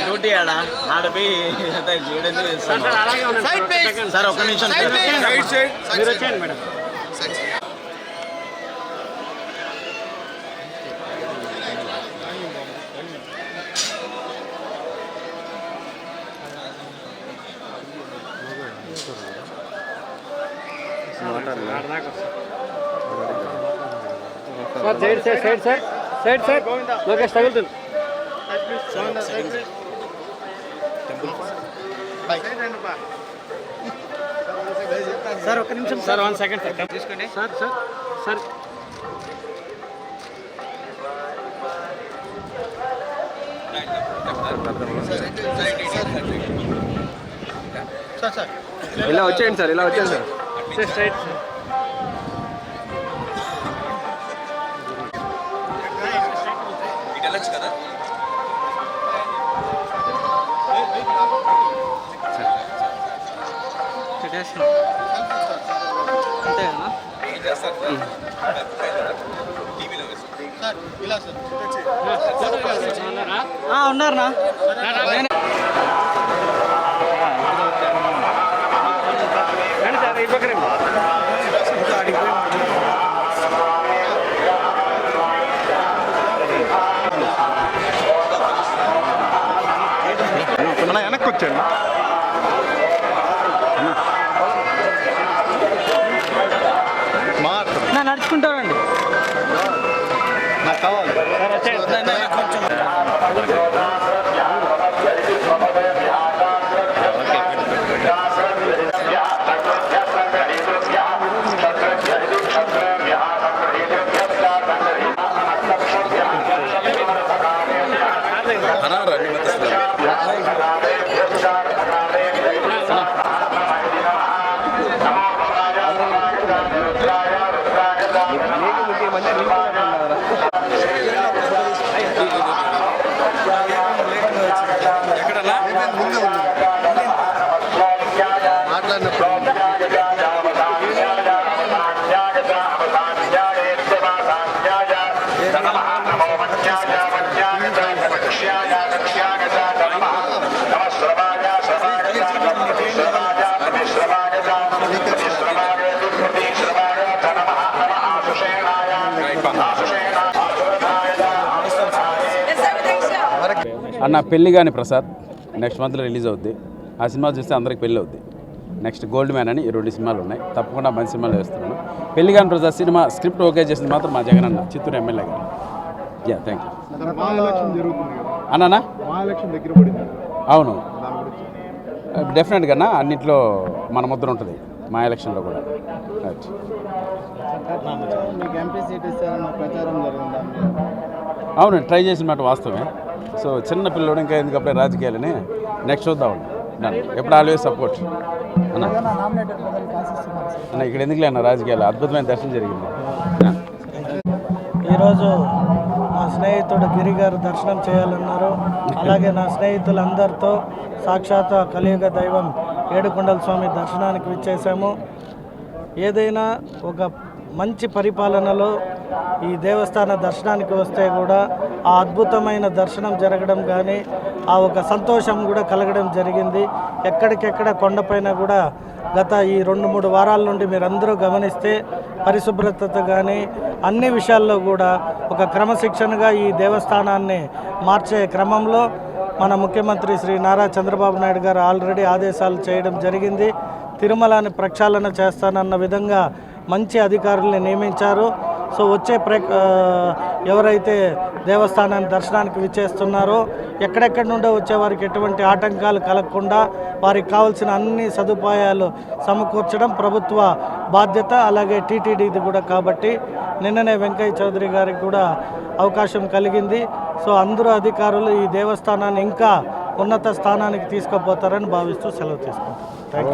Duty ఆడపోయి sir ఒక నిమిషం మీరు వచ్చేయండి madam. Sir side sir Lokesh తగులుతుంది. సార్ ఒక నిమిషం సార్ 1 సెకండ్ సార్ తీసుకోండి సార్ ఇలా వచ్చేయండి సార్, ఇలా వచ్చేయండి సార్. స్ట్రైట్ కదా. ఉన్నారా సార్ ఈ పక్కనే వెనక్కి వచ్చాను. నడుచుకుంటారండి నాకు కావాలి. అన్న పెళ్ళి కానీ ప్రసాద్ నెక్స్ట్ మంత్లో రిలీజ్ అవుద్ది. ఆ సినిమా చూస్తే అందరికి పెళ్ళి అవుద్ది. నెక్స్ట్ గోల్డ్ మ్యాన్ అని ఈ 2 సినిమాలు ఉన్నాయి. తప్పకుండా మంచి సినిమాలు వేస్తున్నాను. పెళ్ళి కానీ ప్రసాద్ సినిమా స్క్రిప్ట్ ఓకే చేసింది మాత్రం మా జగన్ అన్న, చిత్తూరు ఎమ్మెల్యే గారు. యా, థ్యాంక్ యూ అన్నా. అవును, డెఫినెట్గా అన్న అన్నింటిలో మన ముద్ర ఉంటుంది, మా ఎలక్షన్లో కూడా. రైట్. అవును, ట్రై చేసిన మాట వాస్తవమే. సో చిన్న పిల్లడు ఇంకా ఎందుకప్పుడే రాజకీయాలని నెక్స్ట్ చూద్దామండి. ఎప్పుడు ఆల్వేస్ సపోర్ట్ అన్న. ఇక్కడ ఎందుకులే అన్న రాజకీయాలు, అద్భుతమైన దర్శనం జరిగింది. ఈరోజు మా స్నేహితుడు గిరి గారు దర్శనం చేయాలన్నారు. అలాగే నా స్నేహితులందరితో సాక్షాత్ కలియుగ దైవం ఏడుకొండల స్వామి దర్శనానికి విచ్చేసాము. ఏదైనా ఒక మంచి పరిపాలనలో ఈ దేవస్థాన దర్శనానికి వస్తే కూడా ఆ అద్భుతమైన దర్శనం జరగడం కానీ ఆ ఒక సంతోషం కూడా కలగడం జరిగింది. ఎక్కడికెక్కడ కొండపైన కూడా గత ఈ 2-3 వారాల నుండి మీరందరూ గమనిస్తే పరిశుభ్రత కానీ అన్ని విషయాల్లో కూడా ఒక క్రమశిక్షణగా ఈ దేవస్థానాన్ని మార్చే క్రమంలో మన ముఖ్యమంత్రి శ్రీ నారా చంద్రబాబు నాయుడు గారు ఆల్రెడీ ఆదేశాలు చేయడం జరిగింది. తిరుమలని ప్రక్షాళన చేస్తానన్న విధంగా మంచి అధికారుల్ని నియమించారు. సో వచ్చే ఎవరైతే దేవస్థానాన్ని దర్శనానికి విచ్చేస్తున్నారో ఎక్కడెక్కడి నుండో వచ్చే వారికి ఎటువంటి ఆటంకాలు కలగకుండా వారికి కావాల్సిన అన్ని సదుపాయాలు సమకూర్చడం ప్రభుత్వ బాధ్యత. అలాగే టీటీడీది కూడా. కాబట్టి నిన్ననే వెంకయ్య చౌదరి గారికి కూడా అవకాశం కలిగింది. సో అందరూ అధికారులు ఈ దేవస్థానాన్ని ఇంకా ఉన్నత స్థానానికి తీసుకుపోతారని భావిస్తూ సెలవు తీసుకుంటారు. Thank you.